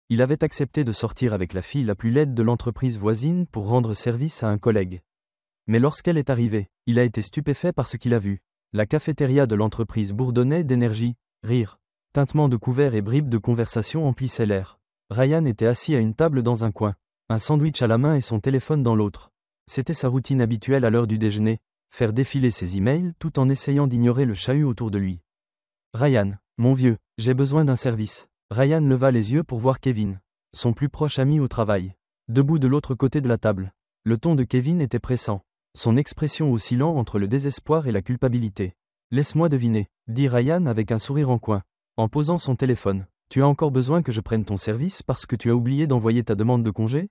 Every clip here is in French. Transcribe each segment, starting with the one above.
Il avait accepté de sortir avec la fille la plus laide de l'entreprise voisine pour rendre service à un collègue. Mais lorsqu'elle est arrivée, il a été stupéfait par ce qu'il a vu. La cafétéria de l'entreprise bourdonnait d'énergie, rire, tintements de couverts et bribes de conversation emplissaient l'air. Ryan était assis à une table dans un coin, un sandwich à la main et son téléphone dans l'autre. C'était sa routine habituelle à l'heure du déjeuner, faire défiler ses emails tout en essayant d'ignorer le chahut autour de lui. Ryan, mon vieux, j'ai besoin d'un service. Ryan leva les yeux pour voir Kevin, son plus proche ami au travail, debout de l'autre côté de la table. Le ton de Kevin était pressant, son expression oscillant entre le désespoir et la culpabilité. Laisse-moi deviner, dit Ryan avec un sourire en coin, en posant son téléphone. Tu as encore besoin que je prenne ton service parce que tu as oublié d'envoyer ta demande de congé ?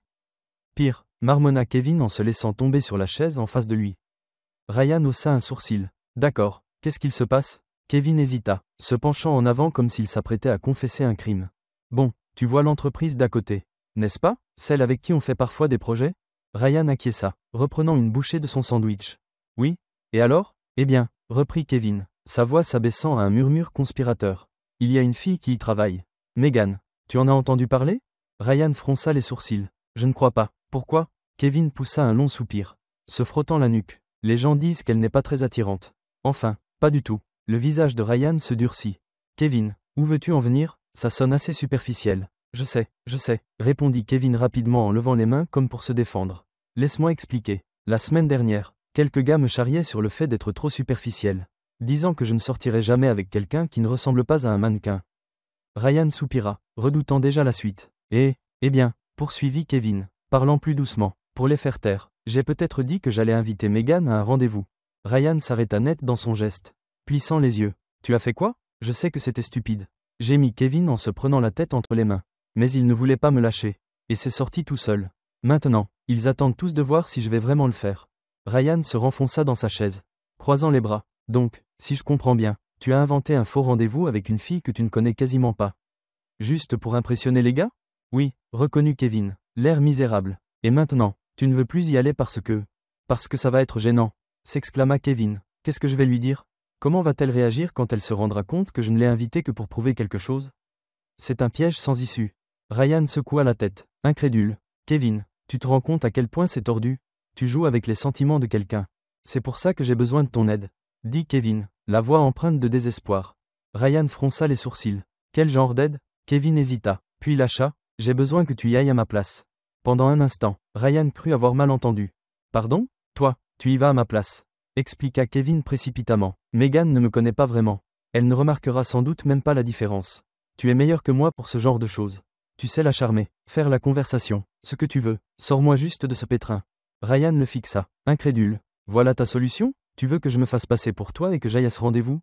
Pire, marmonna Kevin en se laissant tomber sur la chaise en face de lui. Ryan haussa un sourcil. D'accord, qu'est-ce qu'il se passe ? Kevin hésita, se penchant en avant comme s'il s'apprêtait à confesser un crime. Bon, tu vois l'entreprise d'à côté, n'est-ce pas ? Celle avec qui on fait parfois des projets ? Ryan acquiesça, reprenant une bouchée de son sandwich. Oui, et alors ? Eh bien, reprit Kevin, sa voix s'abaissant à un murmure conspirateur. Il y a une fille qui y travaille. Megan, tu en as entendu parler ? Ryan fronça les sourcils. Je ne crois pas. Pourquoi ? Kevin poussa un long soupir, se frottant la nuque. Les gens disent qu'elle n'est pas très attirante. Enfin, pas du tout. Le visage de Ryan se durcit. Kevin, où veux-tu en venir ? Ça sonne assez superficiel. Je sais, répondit Kevin rapidement en levant les mains comme pour se défendre. Laisse-moi expliquer. La semaine dernière, quelques gars me charriaient sur le fait d'être trop superficiel, disant que je ne sortirais jamais avec quelqu'un qui ne ressemble pas à un mannequin. Ryan soupira, redoutant déjà la suite. Eh bien, poursuivit Kevin, parlant plus doucement, pour les faire taire. J'ai peut-être dit que j'allais inviter Megan à un rendez-vous. Ryan s'arrêta net dans son geste, plissant les yeux. Tu as fait quoi ? Je sais que c'était stupide. Gémit Kevin en se prenant la tête entre les mains. Mais il ne voulait pas me lâcher. Et c'est sorti tout seul. Maintenant, ils attendent tous de voir si je vais vraiment le faire. Ryan se renfonça dans sa chaise, croisant les bras. Donc, si je comprends bien, tu as inventé un faux rendez-vous avec une fille que tu ne connais quasiment pas. Juste pour impressionner les gars ? Oui, reconnut Kevin, l'air misérable. Et maintenant, tu ne veux plus y aller parce que ça va être gênant, s'exclama Kevin. Qu'est-ce que je vais lui dire ? Comment va-t-elle réagir quand elle se rendra compte que je ne l'ai invitée que pour prouver quelque chose ? C'est un piège sans issue. Ryan secoua la tête, incrédule. Kevin, tu te rends compte à quel point c'est tordu ? Tu joues avec les sentiments de quelqu'un. C'est pour ça que j'ai besoin de ton aide, dit Kevin, la voix empreinte de désespoir. Ryan fronça les sourcils. Quel genre d'aide ? Kevin hésita, puis lâcha. J'ai besoin que tu y ailles à ma place. Pendant un instant, Ryan crut avoir mal entendu. Pardon ? Toi, tu y vas à ma place, expliqua Kevin précipitamment. Megan ne me connaît pas vraiment. Elle ne remarquera sans doute même pas la différence. Tu es meilleur que moi pour ce genre de choses. Tu sais la charmer, faire la conversation, ce que tu veux. Sors-moi juste de ce pétrin. Ryan le fixa, incrédule. Voilà ta solution ? Tu veux que je me fasse passer pour toi et que j'aille à ce rendez-vous ?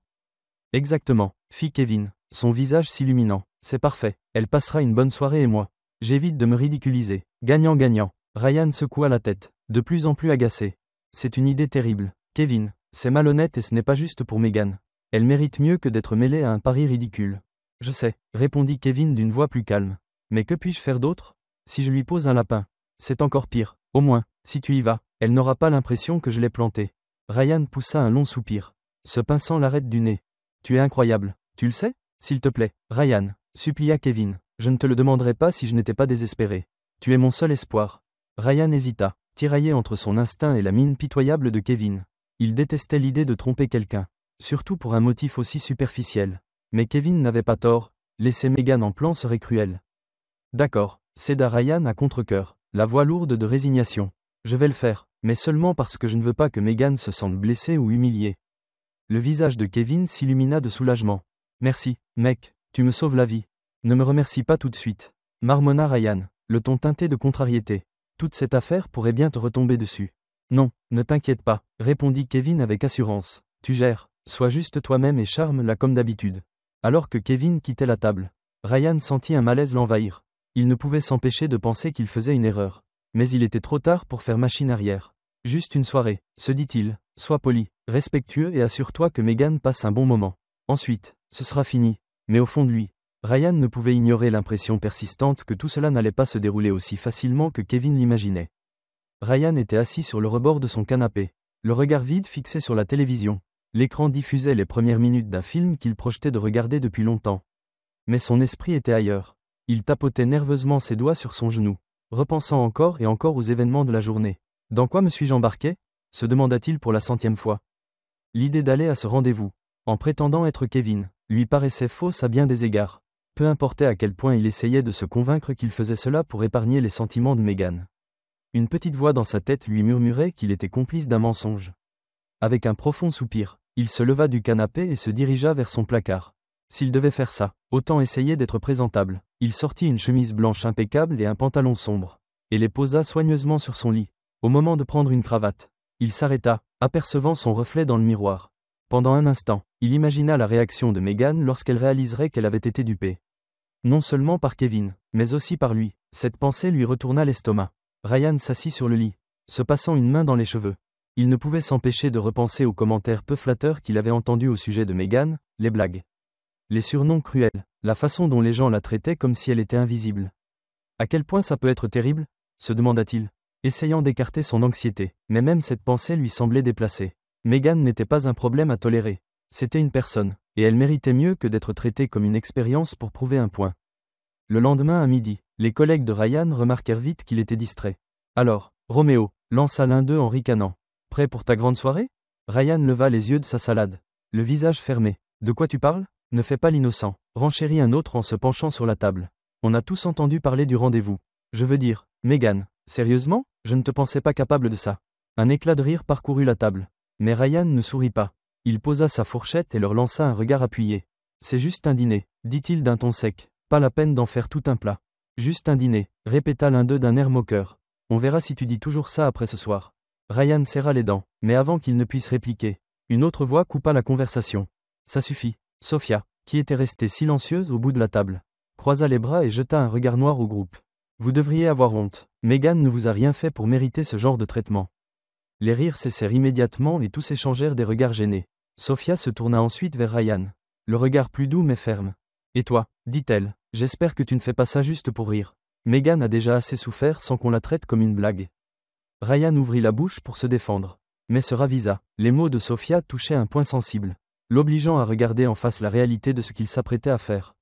Exactement, fit Kevin, son visage s'illuminant. C'est parfait, elle passera une bonne soirée et moi. J'évite de me ridiculiser. Gagnant-gagnant. Ryan secoua la tête, de plus en plus agacé. C'est une idée terrible. Kevin, c'est malhonnête et ce n'est pas juste pour Megan. Elle mérite mieux que d'être mêlée à un pari ridicule. Je sais, répondit Kevin d'une voix plus calme. Mais que puis-je faire d'autre ? Si je lui pose un lapin, c'est encore pire. Au moins, si tu y vas, elle n'aura pas l'impression que je l'ai planté. Ryan poussa un long soupir, se pinçant l'arête du nez. Tu es incroyable, tu le sais ? S'il te plaît, Ryan, supplia Kevin. Je ne te le demanderais pas si je n'étais pas désespéré. Tu es mon seul espoir. Ryan hésita, tiraillé entre son instinct et la mine pitoyable de Kevin. Il détestait l'idée de tromper quelqu'un, surtout pour un motif aussi superficiel. Mais Kevin n'avait pas tort, laisser Megan en plan serait cruel. D'accord, céda Ryan à contre-cœur, la voix lourde de résignation. Je vais le faire, mais seulement parce que je ne veux pas que Megan se sente blessée ou humiliée. Le visage de Kevin s'illumina de soulagement. Merci, mec, tu me sauves la vie. Ne me remercie pas tout de suite, marmonna Ryan, le ton teinté de contrariété. Toute cette affaire pourrait bien te retomber dessus. Non, ne t'inquiète pas, répondit Kevin avec assurance. Tu gères, sois juste toi-même et charme-la comme d'habitude. Alors que Kevin quittait la table, Ryan sentit un malaise l'envahir. Il ne pouvait s'empêcher de penser qu'il faisait une erreur. Mais il était trop tard pour faire machine arrière. Juste une soirée, se dit-il, sois poli, respectueux et assure-toi que Megan passe un bon moment. Ensuite, ce sera fini. Mais au fond de lui, Ryan ne pouvait ignorer l'impression persistante que tout cela n'allait pas se dérouler aussi facilement que Kevin l'imaginait. Ryan était assis sur le rebord de son canapé, le regard vide fixé sur la télévision. L'écran diffusait les premières minutes d'un film qu'il projetait de regarder depuis longtemps. Mais son esprit était ailleurs. Il tapotait nerveusement ses doigts sur son genou, repensant encore et encore aux événements de la journée. Dans quoi me suis-je embarqué ? Se demanda-t-il pour la 100e fois. L'idée d'aller à ce rendez-vous, en prétendant être Kevin, lui paraissait fausse à bien des égards. Peu importait à quel point il essayait de se convaincre qu'il faisait cela pour épargner les sentiments de Megan. Une petite voix dans sa tête lui murmurait qu'il était complice d'un mensonge. Avec un profond soupir, il se leva du canapé et se dirigea vers son placard. S'il devait faire ça, autant essayer d'être présentable. Il sortit une chemise blanche impeccable et un pantalon sombre, et les posa soigneusement sur son lit. Au moment de prendre une cravate, il s'arrêta, apercevant son reflet dans le miroir. Pendant un instant, il imagina la réaction de Megan lorsqu'elle réaliserait qu'elle avait été dupée. Non seulement par Kevin, mais aussi par lui. Cette pensée lui retourna l'estomac. Ryan s'assit sur le lit, se passant une main dans les cheveux. Il ne pouvait s'empêcher de repenser aux commentaires peu flatteurs qu'il avait entendus au sujet de Megan, les blagues, les surnoms cruels, la façon dont les gens la traitaient comme si elle était invisible. À quel point ça peut être terrible ? Se demanda-t-il, essayant d'écarter son anxiété, mais même cette pensée lui semblait déplacée. Megan n'était pas un problème à tolérer. C'était une personne, et elle méritait mieux que d'être traitée comme une expérience pour prouver un point. Le lendemain à midi, les collègues de Ryan remarquèrent vite qu'il était distrait. Alors, Roméo, lança l'un d'eux en ricanant. Prêt pour ta grande soirée ? Ryan leva les yeux de sa salade, le visage fermé. De quoi tu parles ? Ne fais pas l'innocent, renchérit un autre en se penchant sur la table. On a tous entendu parler du rendez-vous. Je veux dire, Megan, sérieusement ? Je ne te pensais pas capable de ça. Un éclat de rire parcourut la table. Mais Ryan ne sourit pas. Il posa sa fourchette et leur lança un regard appuyé. C'est juste un dîner, dit-il d'un ton sec. Pas la peine d'en faire tout un plat. Juste un dîner, répéta l'un d'eux d'un air moqueur. On verra si tu dis toujours ça après ce soir. Ryan serra les dents, mais avant qu'il ne puisse répliquer, une autre voix coupa la conversation. Ça suffit. Sophia, qui était restée silencieuse au bout de la table, croisa les bras et jeta un regard noir au groupe. Vous devriez avoir honte. Megan ne vous a rien fait pour mériter ce genre de traitement. Les rires cessèrent immédiatement et tous échangèrent des regards gênés. Sophia se tourna ensuite vers Ryan, le regard plus doux mais ferme. Et toi, dit-elle, j'espère que tu ne fais pas ça juste pour rire. Megan a déjà assez souffert sans qu'on la traite comme une blague. Ryan ouvrit la bouche pour se défendre, mais se ravisa. Les mots de Sophia touchaient un point sensible, l'obligeant à regarder en face la réalité de ce qu'il s'apprêtait à faire.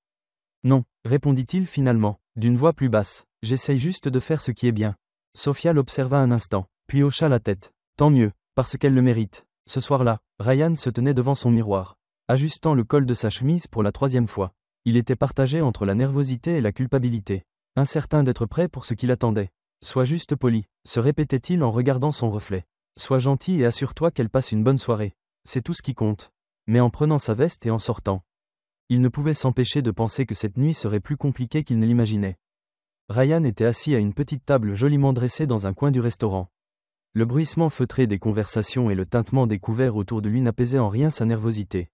Non, répondit-il finalement, d'une voix plus basse, j'essaye juste de faire ce qui est bien. Sophia l'observa un instant, puis hocha la tête. Tant mieux, parce qu'elle le mérite. Ce soir-là, Ryan se tenait devant son miroir, ajustant le col de sa chemise pour la 3e fois. Il était partagé entre la nervosité et la culpabilité, incertain d'être prêt pour ce qu'il attendait. Sois juste poli, se répétait-il en regardant son reflet. Sois gentil et assure-toi qu'elle passe une bonne soirée. C'est tout ce qui compte. Mais en prenant sa veste et en sortant, il ne pouvait s'empêcher de penser que cette nuit serait plus compliquée qu'il ne l'imaginait. Ryan était assis à une petite table joliment dressée dans un coin du restaurant. Le bruissement feutré des conversations et le tintement des couverts autour de lui n'apaisaient en rien sa nervosité.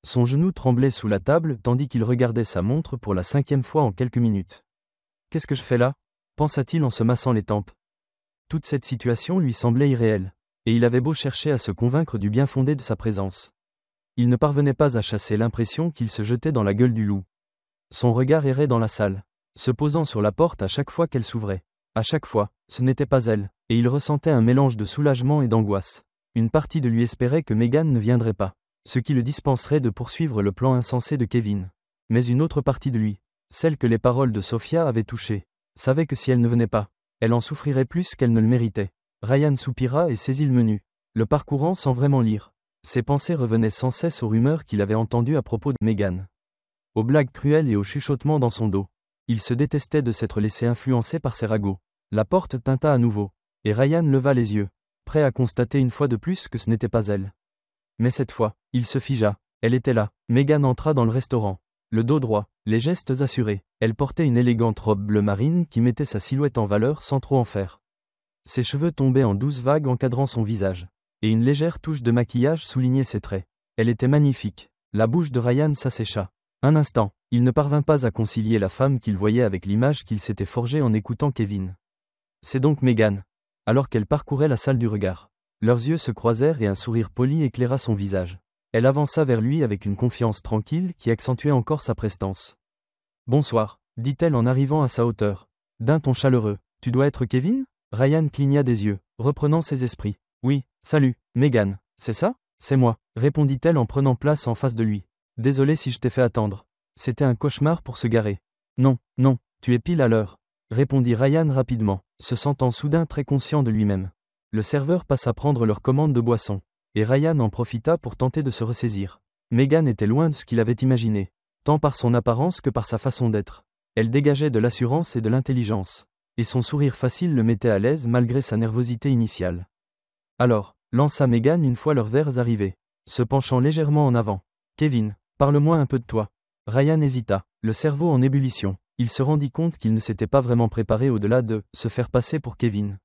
Son genou tremblait sous la table tandis qu'il regardait sa montre pour la 5e fois en quelques minutes. Qu'est-ce que je fais là ? Pensa-t-il en se massant les tempes. Toute cette situation lui semblait irréelle, et il avait beau chercher à se convaincre du bien fondé de sa présence. Il ne parvenait pas à chasser l'impression qu'il se jetait dans la gueule du loup. Son regard errait dans la salle, se posant sur la porte à chaque fois qu'elle s'ouvrait. À chaque fois, ce n'était pas elle, et il ressentait un mélange de soulagement et d'angoisse. Une partie de lui espérait que Megan ne viendrait pas, ce qui le dispenserait de poursuivre le plan insensé de Kevin. Mais une autre partie de lui, celle que les paroles de Sophia avaient touchée, savait que si elle ne venait pas, elle en souffrirait plus qu'elle ne le méritait. Ryan soupira et saisit le menu, le parcourant sans vraiment lire. Ses pensées revenaient sans cesse aux rumeurs qu'il avait entendues à propos de Megan, aux blagues cruelles et aux chuchotements dans son dos. Il se détestait de s'être laissé influencer par ses ragots. La porte tinta à nouveau, et Ryan leva les yeux, prêt à constater une fois de plus que ce n'était pas elle. Mais cette fois, il se figea. Elle était là. Megan entra dans le restaurant, le dos droit, les gestes assurés. Elle portait une élégante robe bleu marine qui mettait sa silhouette en valeur sans trop en faire. Ses cheveux tombaient en douces vagues encadrant son visage, et une légère touche de maquillage soulignait ses traits. Elle était magnifique. La bouche de Ryan s'assécha. Un instant, il ne parvint pas à concilier la femme qu'il voyait avec l'image qu'il s'était forgée en écoutant Kevin. C'est donc Megan. Alors qu'elle parcourait la salle du regard, leurs yeux se croisèrent et un sourire poli éclaira son visage. Elle avança vers lui avec une confiance tranquille qui accentuait encore sa prestance. Bonsoir, dit-elle en arrivant à sa hauteur. D'un ton chaleureux. Tu dois être Kevin ? Ryan cligna des yeux, reprenant ses esprits. Oui, salut, Megan, c'est ça ? C'est moi, répondit-elle en prenant place en face de lui. Désolé si je t'ai fait attendre. C'était un cauchemar pour se garer. Non, non, tu es pile à l'heure, répondit Ryan rapidement, se sentant soudain très conscient de lui-même. Le serveur passa prendre leur commande de boisson, et Ryan en profita pour tenter de se ressaisir. Megan était loin de ce qu'il avait imaginé, tant par son apparence que par sa façon d'être. Elle dégageait de l'assurance et de l'intelligence, et son sourire facile le mettait à l'aise malgré sa nervosité initiale. Alors, lança Megan une fois leurs verres arrivés, se penchant légèrement en avant. Kevin, parle-moi un peu de toi. Ryan hésita, le cerveau en ébullition. Il se rendit compte qu'il ne s'était pas vraiment préparé au-delà de se faire passer pour Kevin.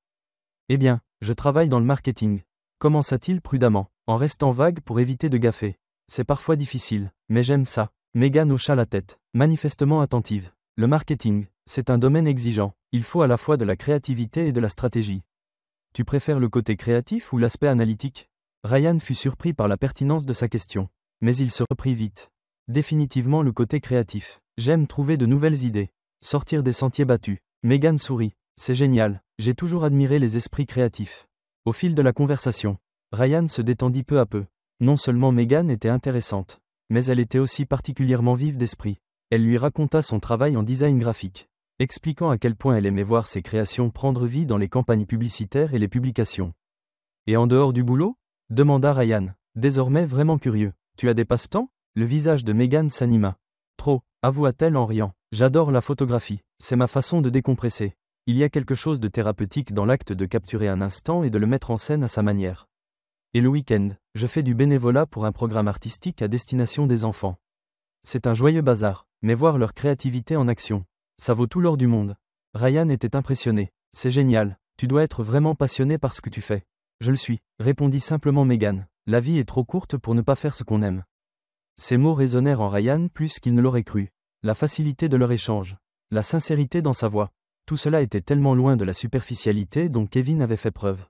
Eh bien, je travaille dans le marketing, commença-t-il prudemment, en restant vague pour éviter de gaffer. C'est parfois difficile, mais j'aime ça. Megan hocha la tête, manifestement attentive. Le marketing, c'est un domaine exigeant, il faut à la fois de la créativité et de la stratégie. Tu préfères le côté créatif ou l'aspect analytique ? Ryan fut surpris par la pertinence de sa question, mais il se reprit vite. Définitivement le côté créatif. J'aime trouver de nouvelles idées, sortir des sentiers battus. Megan sourit. C'est génial, j'ai toujours admiré les esprits créatifs. Au fil de la conversation, Ryan se détendit peu à peu. Non seulement Megan était intéressante, mais elle était aussi particulièrement vive d'esprit. Elle lui raconta son travail en design graphique, expliquant à quel point elle aimait voir ses créations prendre vie dans les campagnes publicitaires et les publications. Et en dehors du boulot ? Demanda Ryan, désormais vraiment curieux. Tu as des passe-temps ? Le visage de Megan s'anima. Trop, avoua-t-elle en riant. J'adore la photographie, c'est ma façon de décompresser. Il y a quelque chose de thérapeutique dans l'acte de capturer un instant et de le mettre en scène à sa manière. Et le week-end, je fais du bénévolat pour un programme artistique à destination des enfants. C'est un joyeux bazar, mais voir leur créativité en action, ça vaut tout l'or du monde. Ryan était impressionné. C'est génial, tu dois être vraiment passionné par ce que tu fais. Je le suis, répondit simplement Megan. La vie est trop courte pour ne pas faire ce qu'on aime. Ces mots résonnèrent en Ryan plus qu'il ne l'aurait cru. La facilité de leur échange, la sincérité dans sa voix, tout cela était tellement loin de la superficialité dont Kevin avait fait preuve.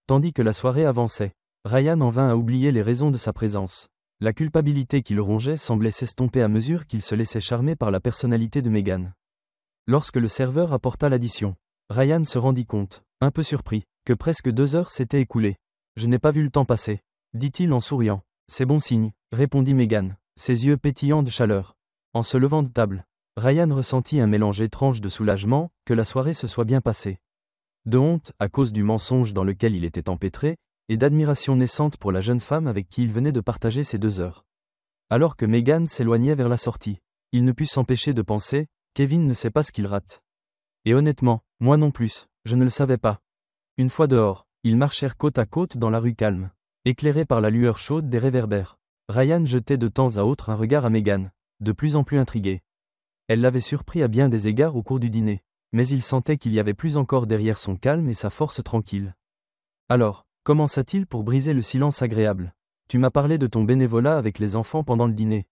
Tandis que la soirée avançait, Ryan en vint à oublier les raisons de sa présence. La culpabilité qui le rongeait semblait s'estomper à mesure qu'il se laissait charmer par la personnalité de Megan. Lorsque le serveur apporta l'addition, Ryan se rendit compte, un peu surpris, que presque 2 heures s'étaient écoulées. Je n'ai pas vu le temps passer, dit-il en souriant. C'est bon signe, répondit Megan, ses yeux pétillants de chaleur. En se levant de table, Ryan ressentit un mélange étrange de soulagement, que la soirée se soit bien passée. De honte, à cause du mensonge dans lequel il était empêtré, et d'admiration naissante pour la jeune femme avec qui il venait de partager ces 2 heures. Alors que Megan s'éloignait vers la sortie, il ne put s'empêcher de penser, Kevin ne sait pas ce qu'il rate. Et honnêtement, moi non plus, je ne le savais pas. Une fois dehors, ils marchèrent côte à côte dans la rue calme, éclairés par la lueur chaude des réverbères. Ryan jetait de temps à autre un regard à Megan, de plus en plus intriguée. Elle l'avait surpris à bien des égards au cours du dîner, mais il sentait qu'il y avait plus encore derrière son calme et sa force tranquille. Alors, commença-t-il pour briser le silence agréable. Tu m'as parlé de ton bénévolat avec les enfants pendant le dîner.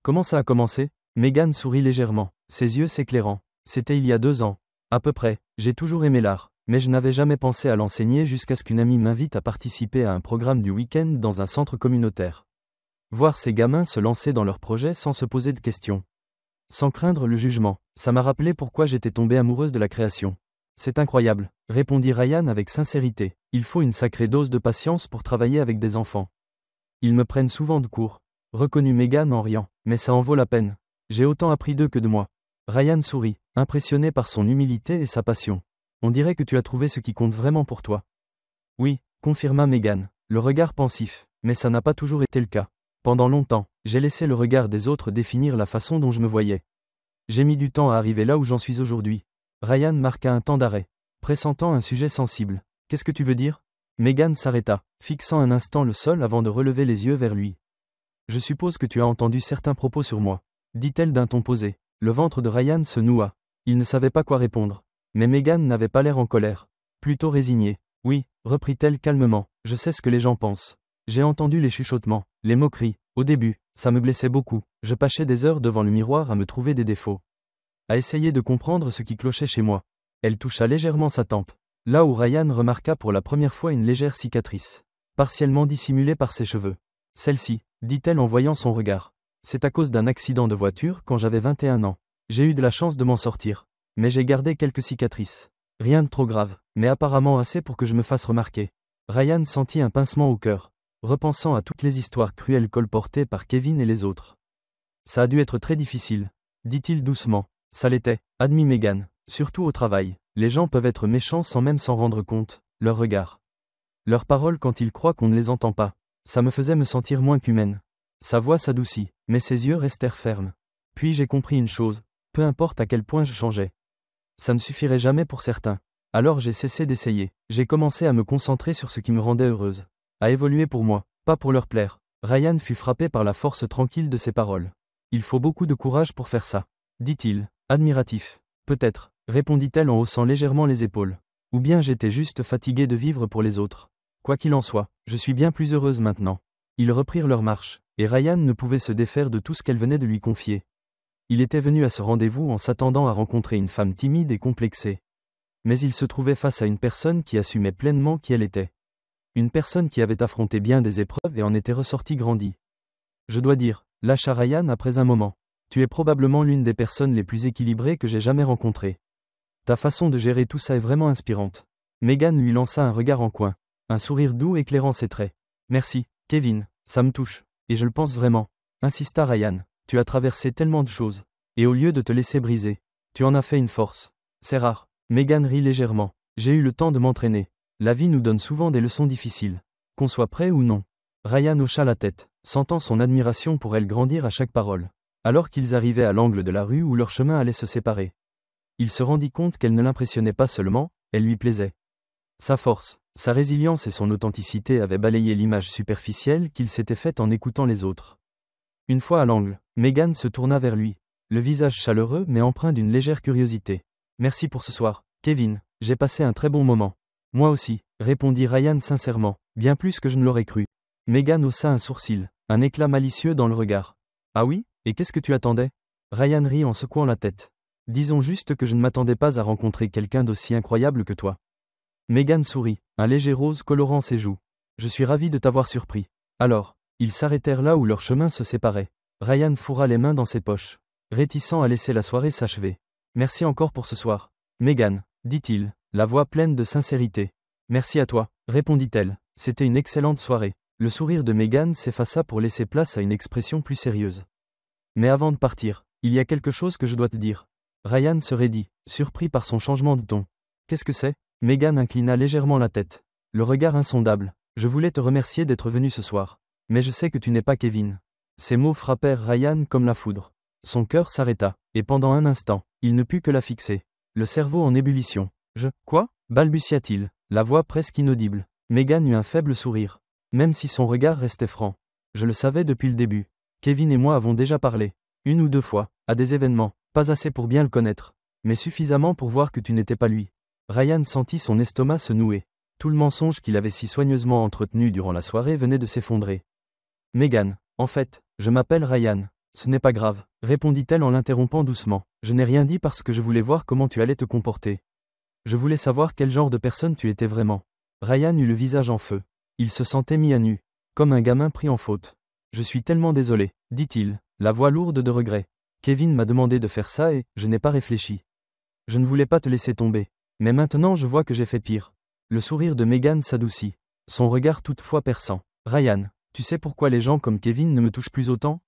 Comment ça a commencé ? Megan sourit légèrement, ses yeux s'éclairant. C'était il y a 2 ans. À peu près, j'ai toujours aimé l'art, mais je n'avais jamais pensé à l'enseigner jusqu'à ce qu'une amie m'invite à participer à un programme du week-end dans un centre communautaire. Voir ces gamins se lancer dans leurs projets sans se poser de questions. Sans craindre le jugement, ça m'a rappelé pourquoi j'étais tombée amoureuse de la création. C'est incroyable, répondit Ryan avec sincérité. Il faut une sacrée dose de patience pour travailler avec des enfants. Ils me prennent souvent de court, reconnut Megan en riant, mais ça en vaut la peine. J'ai autant appris d'eux que de moi. Ryan sourit, impressionné par son humilité et sa passion. On dirait que tu as trouvé ce qui compte vraiment pour toi. Oui, confirma Megan, le regard pensif, mais ça n'a pas toujours été le cas. Pendant longtemps, j'ai laissé le regard des autres définir la façon dont je me voyais. J'ai mis du temps à arriver là où j'en suis aujourd'hui. Ryan marqua un temps d'arrêt, pressentant un sujet sensible. Qu'est-ce que tu veux dire ? Megan s'arrêta, fixant un instant le sol avant de relever les yeux vers lui. Je suppose que tu as entendu certains propos sur moi, dit-elle d'un ton posé. Le ventre de Ryan se noua. Il ne savait pas quoi répondre. Mais Megan n'avait pas l'air en colère. Plutôt résignée. Oui, reprit-elle calmement, je sais ce que les gens pensent. J'ai entendu les chuchotements, les moqueries. Au début, ça me blessait beaucoup. Je passais des heures devant le miroir à me trouver des défauts. À essayer de comprendre ce qui clochait chez moi. Elle toucha légèrement sa tempe, là où Ryan remarqua pour la première fois une légère cicatrice, partiellement dissimulée par ses cheveux. Celle-ci, dit-elle en voyant son regard. C'est à cause d'un accident de voiture quand j'avais 21 ans. J'ai eu de la chance de m'en sortir. Mais j'ai gardé quelques cicatrices. Rien de trop grave, mais apparemment assez pour que je me fasse remarquer. Ryan sentit un pincement au cœur, repensant à toutes les histoires cruelles colportées par Kevin et les autres. Ça a dû être très difficile, dit-il doucement. Ça l'était, admit Megan, surtout au travail. Les gens peuvent être méchants sans même s'en rendre compte, leur regard. Leurs paroles quand ils croient qu'on ne les entend pas. Ça me faisait me sentir moins qu'humaine. Sa voix s'adoucit, mais ses yeux restèrent fermes. Puis j'ai compris une chose, peu importe à quel point je changeais. Ça ne suffirait jamais pour certains. Alors j'ai cessé d'essayer. J'ai commencé à me concentrer sur ce qui me rendait heureuse. À évoluer pour moi, pas pour leur plaire. Ryan fut frappé par la force tranquille de ses paroles. Il faut beaucoup de courage pour faire ça, dit-il, admiratif. Peut-être, répondit-elle en haussant légèrement les épaules. Ou bien j'étais juste fatiguée de vivre pour les autres. Quoi qu'il en soit, je suis bien plus heureuse maintenant. Ils reprirent leur marche, et Ryan ne pouvait se défaire de tout ce qu'elle venait de lui confier. Il était venu à ce rendez-vous en s'attendant à rencontrer une femme timide et complexée. Mais il se trouvait face à une personne qui assumait pleinement qui elle était. Une personne qui avait affronté bien des épreuves et en était ressortie grandie. Je dois dire, lâcha Ryan après un moment. Tu es probablement l'une des personnes les plus équilibrées que j'ai jamais rencontrées. Ta façon de gérer tout ça est vraiment inspirante. Megan lui lança un regard en coin, un sourire doux éclairant ses traits. Merci, Kevin, ça me touche, et je le pense vraiment, insista Ryan. Tu as traversé tellement de choses, et au lieu de te laisser briser, tu en as fait une force. C'est rare. Megan rit légèrement. J'ai eu le temps de m'entraîner. La vie nous donne souvent des leçons difficiles. Qu'on soit prêt ou non. Ryan hocha la tête, sentant son admiration pour elle grandir à chaque parole. Alors qu'ils arrivaient à l'angle de la rue où leur chemin allait se séparer. Il se rendit compte qu'elle ne l'impressionnait pas seulement, elle lui plaisait. Sa force, sa résilience et son authenticité avaient balayé l'image superficielle qu'il s'était faite en écoutant les autres. Une fois à l'angle, Megan se tourna vers lui, le visage chaleureux mais empreint d'une légère curiosité. Merci pour ce soir, Kevin, j'ai passé un très bon moment. Moi aussi, répondit Ryan sincèrement, bien plus que je ne l'aurais cru. Megan haussa un sourcil, un éclat malicieux dans le regard. Ah oui, et qu'est-ce que tu attendais? Ryan rit en secouant la tête. Disons juste que je ne m'attendais pas à rencontrer quelqu'un d'aussi incroyable que toi. Megan sourit, un léger rose colorant ses joues. Je suis ravi de t'avoir surpris. Alors, ils s'arrêtèrent là où leurs chemins se séparaient. Ryan fourra les mains dans ses poches, réticent à laisser la soirée s'achever. Merci encore pour ce soir. Megan, dit-il, la voix pleine de sincérité. Merci à toi, répondit-elle. C'était une excellente soirée. Le sourire de Megan s'effaça pour laisser place à une expression plus sérieuse. Mais avant de partir, il y a quelque chose que je dois te dire. Ryan se raidit, surpris par son changement de ton. Qu'est-ce que c'est? Megan inclina légèrement la tête. Le regard insondable. Je voulais te remercier d'être venu ce soir. Mais je sais que tu n'es pas Kevin. Ces mots frappèrent Ryan comme la foudre. Son cœur s'arrêta, et pendant un instant, il ne put que la fixer. Le cerveau en ébullition. Quoi? Balbutia-t-il, la voix presque inaudible. Megan eut un faible sourire. Même si son regard restait franc. Je le savais depuis le début. Kevin et moi avons déjà parlé. 1 ou 2 fois, à des événements, pas assez pour bien le connaître. Mais suffisamment pour voir que tu n'étais pas lui. Ryan sentit son estomac se nouer. Tout le mensonge qu'il avait si soigneusement entretenu durant la soirée venait de s'effondrer. Megan, en fait, je m'appelle Ryan. Ce n'est pas grave, répondit-elle en l'interrompant doucement. Je n'ai rien dit parce que je voulais voir comment tu allais te comporter. Je voulais savoir quel genre de personne tu étais vraiment. Ryan eut le visage en feu. Il se sentait mis à nu, comme un gamin pris en faute. Je suis tellement désolé, dit-il, la voix lourde de regret. Kevin m'a demandé de faire ça et je n'ai pas réfléchi. Je ne voulais pas te laisser tomber. Mais maintenant je vois que j'ai fait pire. Le sourire de Megan s'adoucit. Son regard toutefois perçant. Ryan, tu sais pourquoi les gens comme Kevin ne me touchent plus autant?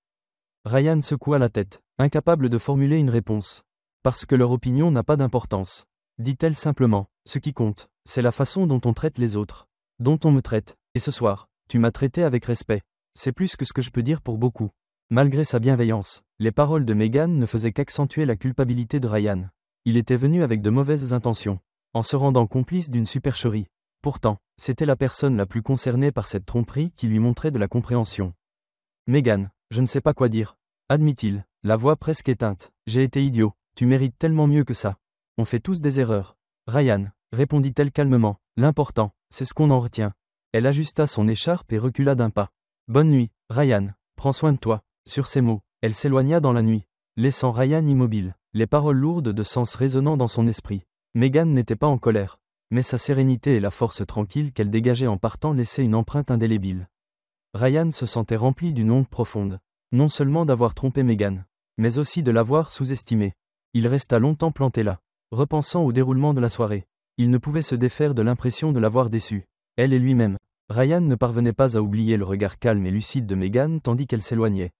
Ryan secoua la tête, incapable de formuler une réponse. Parce que leur opinion n'a pas d'importance. Dit-elle simplement, ce qui compte, c'est la façon dont on traite les autres. Dont on me traite, et ce soir, tu m'as traité avec respect. C'est plus que ce que je peux dire pour beaucoup. Malgré sa bienveillance, les paroles de Megan ne faisaient qu'accentuer la culpabilité de Ryan. Il était venu avec de mauvaises intentions, en se rendant complice d'une supercherie. Pourtant, c'était la personne la plus concernée par cette tromperie qui lui montrait de la compréhension. Megan, je ne sais pas quoi dire, admit-il, la voix presque éteinte. J'ai été idiot, tu mérites tellement mieux que ça. On fait tous des erreurs. Ryan, répondit-elle calmement, l'important, c'est ce qu'on en retient. Elle ajusta son écharpe et recula d'un pas. Bonne nuit, Ryan, prends soin de toi. Sur ces mots, elle s'éloigna dans la nuit, laissant Ryan immobile, les paroles lourdes de sens résonnant dans son esprit. Megan n'était pas en colère, mais sa sérénité et la force tranquille qu'elle dégageait en partant laissaient une empreinte indélébile. Ryan se sentait rempli d'une honte profonde, non seulement d'avoir trompé Megan, mais aussi de l'avoir sous-estimée. Il resta longtemps planté là, repensant au déroulement de la soirée. Il ne pouvait se défaire de l'impression de l'avoir déçue, elle et lui-même. Ryan ne parvenait pas à oublier le regard calme et lucide de Megan tandis qu'elle s'éloignait.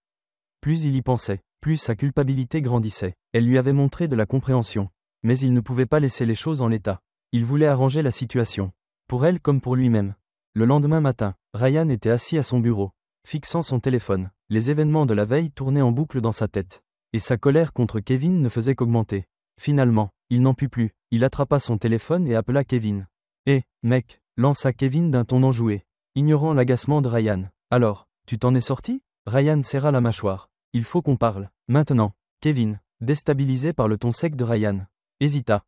Plus il y pensait, Plus sa culpabilité grandissait. Elle lui avait montré de la compréhension. Mais il ne pouvait pas laisser les choses en l'état. Il voulait arranger la situation. Pour elle comme pour lui-même. Le lendemain matin, Ryan était assis à son bureau, fixant son téléphone. Les événements de la veille tournaient en boucle dans sa tête. Et sa colère contre Kevin ne faisait qu'augmenter. Finalement, il n'en put plus. Il attrapa son téléphone et appela Kevin. « Hé, mec !» lança Kevin d'un ton enjoué, ignorant l'agacement de Ryan. « Alors, tu t'en es sorti ?» Ryan serra la mâchoire. « Il faut qu'on parle. Maintenant. » Kevin, déstabilisé par le ton sec de Ryan, hésita.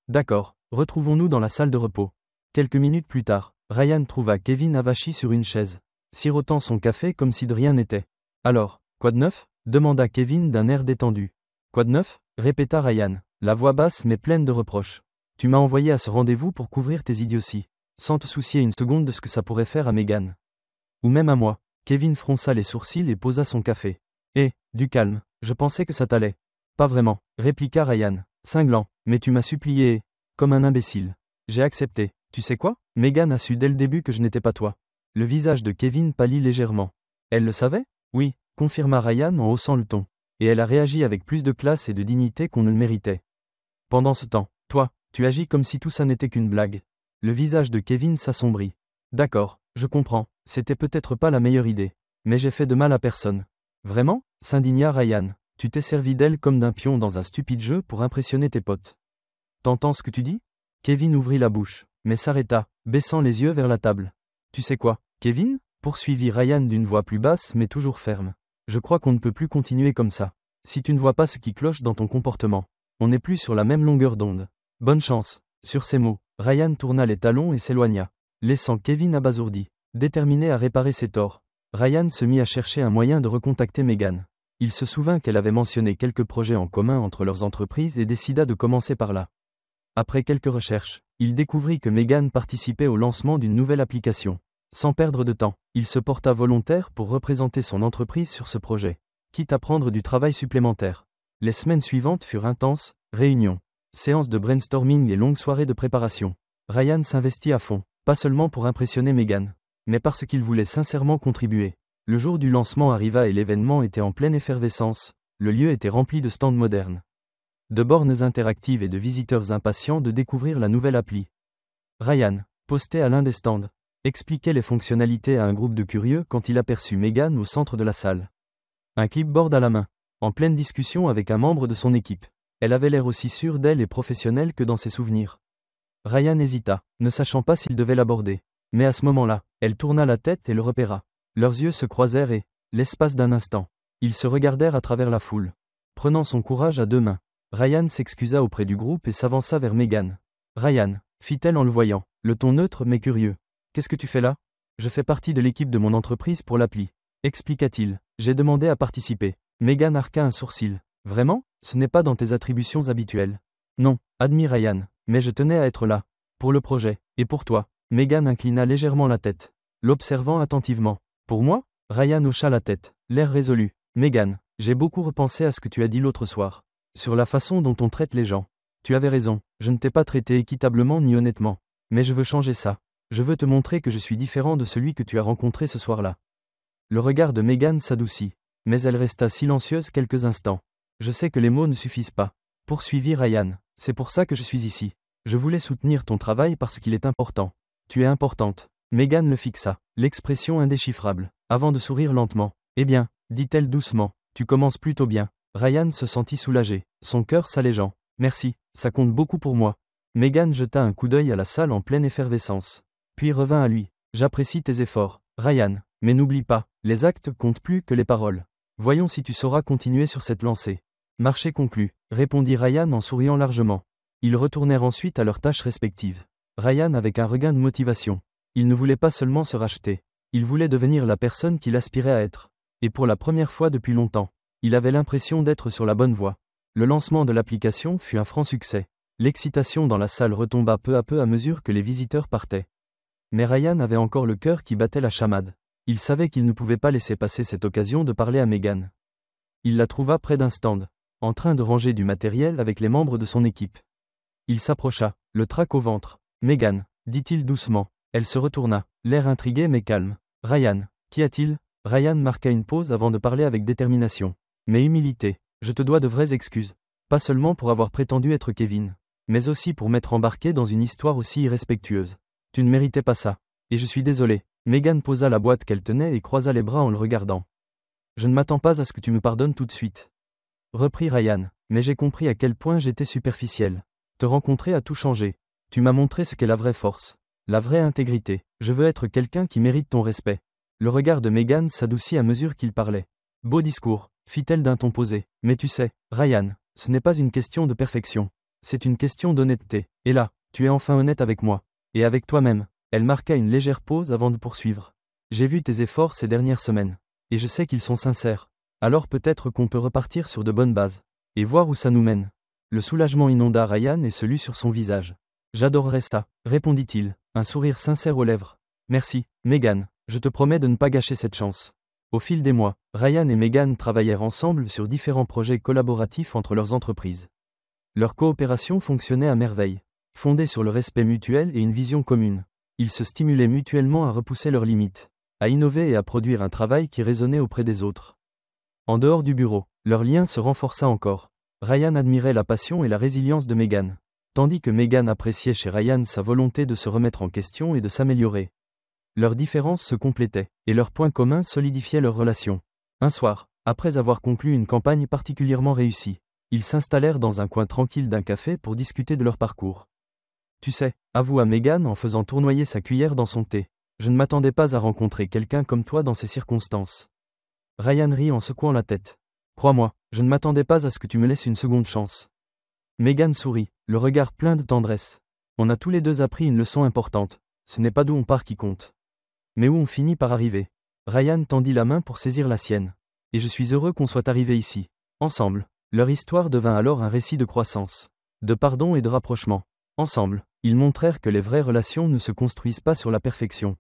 D'accord. Retrouvons-nous dans la salle de repos. » Quelques minutes plus tard, Ryan trouva Kevin avachi sur une chaise, sirotant son café comme si de rien n'était. « Alors, quoi de neuf ?» demanda Kevin d'un air détendu. « Quoi de neuf ?» répéta Ryan, la voix basse mais pleine de reproches. « Tu m'as envoyé à ce rendez-vous pour couvrir tes idioties, sans te soucier une seconde de ce que ça pourrait faire à Megan. Ou même à moi. » Kevin fronça les sourcils et posa son café. « Du calme, je pensais que ça t'allait. »« Pas vraiment, » répliqua Ryan, cinglant, « mais tu m'as supplié, comme un imbécile. J'ai accepté. Tu sais quoi ? Megan a su dès le début que je n'étais pas toi. » Le visage de Kevin pâlit légèrement. « Elle le savait ? » « Oui, » confirma Ryan en haussant le ton. « Et elle a réagi avec plus de classe et de dignité qu'on ne le méritait. Pendant ce temps, toi, tu agis comme si tout ça n'était qu'une blague. » Le visage de Kevin s'assombrit. « D'accord, je comprends, c'était peut-être pas la meilleure idée. Mais j'ai fait de mal à personne. »« Vraiment ?» s'indigna Ryan. « Tu t'es servi d'elle comme d'un pion dans un stupide jeu pour impressionner tes potes. T'entends ce que tu dis ?» Kevin ouvrit la bouche, mais s'arrêta, baissant les yeux vers la table. « Tu sais quoi, Kevin ?» poursuivit Ryan d'une voix plus basse mais toujours ferme. « Je crois qu'on ne peut plus continuer comme ça. Si tu ne vois pas ce qui cloche dans ton comportement, on n'est plus sur la même longueur d'onde. Bonne chance. » Sur ces mots, Ryan tourna les talons et s'éloigna, laissant Kevin abasourdi. Déterminé à réparer ses torts, Ryan se mit à chercher un moyen de recontacter Megan. Il se souvint qu'elle avait mentionné quelques projets en commun entre leurs entreprises et décida de commencer par là. Après quelques recherches, il découvrit que Megan participait au lancement d'une nouvelle application. Sans perdre de temps, il se porta volontaire pour représenter son entreprise sur ce projet, quitte à prendre du travail supplémentaire. Les semaines suivantes furent intenses, réunions, séances de brainstorming et longues soirées de préparation. Ryan s'investit à fond, pas seulement pour impressionner Megan, mais parce qu'il voulait sincèrement contribuer. Le jour du lancement arriva et l'événement était en pleine effervescence, le lieu était rempli de stands modernes, de bornes interactives et de visiteurs impatients de découvrir la nouvelle appli. Ryan, posté à l'un des stands, expliquait les fonctionnalités à un groupe de curieux quand il aperçut Megan au centre de la salle. Un clipboard à la main, en pleine discussion avec un membre de son équipe. Elle avait l'air aussi sûre d'elle et professionnelle que dans ses souvenirs. Ryan hésita, ne sachant pas s'il devait l'aborder. Mais à ce moment-là, elle tourna la tête et le repéra. Leurs yeux se croisèrent et, l'espace d'un instant, ils se regardèrent à travers la foule. Prenant son courage à deux mains, Ryan s'excusa auprès du groupe et s'avança vers Megan. « Ryan » fit-elle en le voyant, le ton neutre mais curieux. « Qu'est-ce que tu fais là ? » « Je fais partie de l'équipe de mon entreprise pour l'appli. » expliqua-t-il. « J'ai demandé à participer. » Megan arqua un sourcil. « Vraiment ? Ce n'est pas dans tes attributions habituelles. »« Non, » admit Ryan, « mais je tenais à être là. Pour le projet, et pour toi. » Megan inclina légèrement la tête, l'observant attentivement. « Pour moi ?» Ryan hocha la tête, l'air résolu. « Megan, j'ai beaucoup repensé à ce que tu as dit l'autre soir. Sur la façon dont on traite les gens. Tu avais raison, je ne t'ai pas traité équitablement ni honnêtement. Mais je veux changer ça. Je veux te montrer que je suis différent de celui que tu as rencontré ce soir-là. » Le regard de Megan s'adoucit, mais elle resta silencieuse quelques instants. « Je sais que les mots ne suffisent pas. » Poursuivit Ryan. « C'est pour ça que je suis ici. Je voulais soutenir ton travail parce qu'il est important. Tu es importante. » Megan le fixa, l'expression indéchiffrable, avant de sourire lentement. « Eh bien, » dit-elle doucement, « tu commences plutôt bien. » Ryan se sentit soulagé, son cœur s'allégeant. « Merci, ça compte beaucoup pour moi. » Megan jeta un coup d'œil à la salle en pleine effervescence. Puis revint à lui. « J'apprécie tes efforts, Ryan, mais n'oublie pas, les actes comptent plus que les paroles. Voyons si tu sauras continuer sur cette lancée. » « Marché conclu, » répondit Ryan en souriant largement. Ils retournèrent ensuite à leurs tâches respectives. Ryan avec un regain de motivation. Il ne voulait pas seulement se racheter. Il voulait devenir la personne qu'il aspirait à être. Et pour la première fois depuis longtemps, il avait l'impression d'être sur la bonne voie. Le lancement de l'application fut un franc succès. L'excitation dans la salle retomba peu à peu à mesure que les visiteurs partaient. Mais Ryan avait encore le cœur qui battait la chamade. Il savait qu'il ne pouvait pas laisser passer cette occasion de parler à Megan. Il la trouva près d'un stand, en train de ranger du matériel avec les membres de son équipe. Il s'approcha, le trac au ventre. « Megan » dit-il doucement. Elle se retourna, l'air intrigué mais calme. « Ryan, qu'y a-t-il » Ryan marqua une pause avant de parler avec détermination. « Mais humilité, je te dois de vraies excuses. Pas seulement pour avoir prétendu être Kevin, mais aussi pour m'être embarqué dans une histoire aussi irrespectueuse. Tu ne méritais pas ça. Et je suis désolé. Megan posa la boîte qu'elle tenait et croisa les bras en le regardant. Je ne m'attends pas à ce que tu me pardonnes tout de suite. Reprit Ryan, mais j'ai compris à quel point j'étais superficiel. Te rencontrer a tout changé. Tu m'as montré ce qu'est la vraie force. La vraie intégrité. Je veux être quelqu'un qui mérite ton respect. Le regard de Megan s'adoucit à mesure qu'il parlait. Beau discours, fit-elle d'un ton posé. Mais tu sais, Ryan, ce n'est pas une question de perfection. C'est une question d'honnêteté. Et là, tu es enfin honnête avec moi. Et avec toi-même. Elle marqua une légère pause avant de poursuivre. J'ai vu tes efforts ces dernières semaines. Et je sais qu'ils sont sincères. Alors peut-être qu'on peut repartir sur de bonnes bases. Et voir où ça nous mène. Le soulagement inonda Ryan et se lut sur son visage. J'adorerais ça, répondit-il, un sourire sincère aux lèvres. Merci, Megan, je te promets de ne pas gâcher cette chance. Au fil des mois, Ryan et Megan travaillèrent ensemble sur différents projets collaboratifs entre leurs entreprises. Leur coopération fonctionnait à merveille. Fondée sur le respect mutuel et une vision commune. Ils se stimulaient mutuellement à repousser leurs limites, à innover et à produire un travail qui résonnait auprès des autres. En dehors du bureau, leur lien se renforça encore. Ryan admirait la passion et la résilience de Megan, tandis que Megan appréciait chez Ryan sa volonté de se remettre en question et de s'améliorer. Leurs différences se complétaient, et leurs points communs solidifiaient leur relation. Un soir, après avoir conclu une campagne particulièrement réussie, ils s'installèrent dans un coin tranquille d'un café pour discuter de leur parcours. Tu sais, avoua Megan en faisant tournoyer sa cuillère dans son thé, je ne m'attendais pas à rencontrer quelqu'un comme toi dans ces circonstances. Ryan rit en secouant la tête. Crois-moi, je ne m'attendais pas à ce que tu me laisses une seconde chance. Megan sourit, le regard plein de tendresse. On a tous les deux appris une leçon importante, ce n'est pas d'où on part qui compte. Mais où on finit par arriver. Ryan tendit la main pour saisir la sienne. Et je suis heureux qu'on soit arrivé ici, ensemble. Leur histoire devint alors un récit de croissance, de pardon et de rapprochement. Ensemble, ils montrèrent que les vraies relations ne se construisent pas sur la perfection,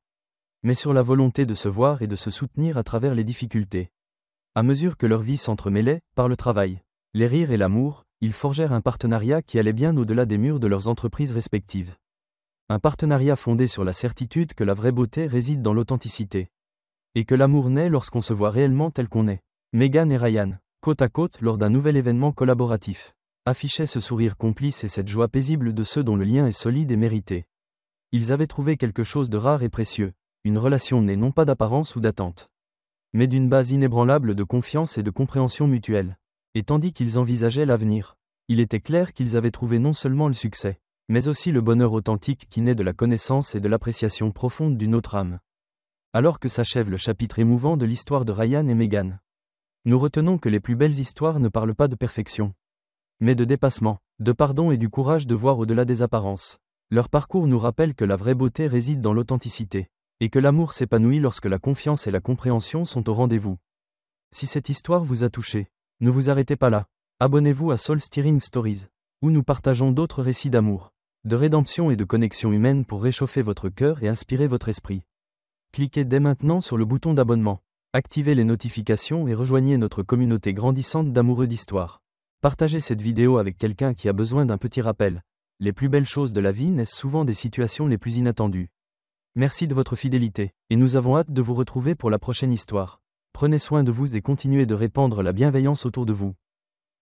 mais sur la volonté de se voir et de se soutenir à travers les difficultés. À mesure que leur vie s'entremêlait, par le travail, les rires et l'amour, ils forgèrent un partenariat qui allait bien au-delà des murs de leurs entreprises respectives. Un partenariat fondé sur la certitude que la vraie beauté réside dans l'authenticité. Et que l'amour naît lorsqu'on se voit réellement tel qu'on est. Megan et Ryan, côte à côte lors d'un nouvel événement collaboratif, affichaient ce sourire complice et cette joie paisible de ceux dont le lien est solide et mérité. Ils avaient trouvé quelque chose de rare et précieux, une relation née non pas d'apparence ou d'attente, mais d'une base inébranlable de confiance et de compréhension mutuelle. Et tandis qu'ils envisageaient l'avenir, il était clair qu'ils avaient trouvé non seulement le succès, mais aussi le bonheur authentique qui naît de la connaissance et de l'appréciation profonde d'une autre âme. Alors que s'achève le chapitre émouvant de l'histoire de Ryan et Megan, nous retenons que les plus belles histoires ne parlent pas de perfection, mais de dépassement, de pardon et du courage de voir au-delà des apparences. Leur parcours nous rappelle que la vraie beauté réside dans l'authenticité, et que l'amour s'épanouit lorsque la confiance et la compréhension sont au rendez-vous. Si cette histoire vous a touché, ne vous arrêtez pas là. Abonnez-vous à Soul Stirring Stories, où nous partageons d'autres récits d'amour, de rédemption et de connexion humaine pour réchauffer votre cœur et inspirer votre esprit. Cliquez dès maintenant sur le bouton d'abonnement, activez les notifications et rejoignez notre communauté grandissante d'amoureux d'histoire. Partagez cette vidéo avec quelqu'un qui a besoin d'un petit rappel. Les plus belles choses de la vie naissent souvent des situations les plus inattendues. Merci de votre fidélité, et nous avons hâte de vous retrouver pour la prochaine histoire. Prenez soin de vous et continuez de répandre la bienveillance autour de vous.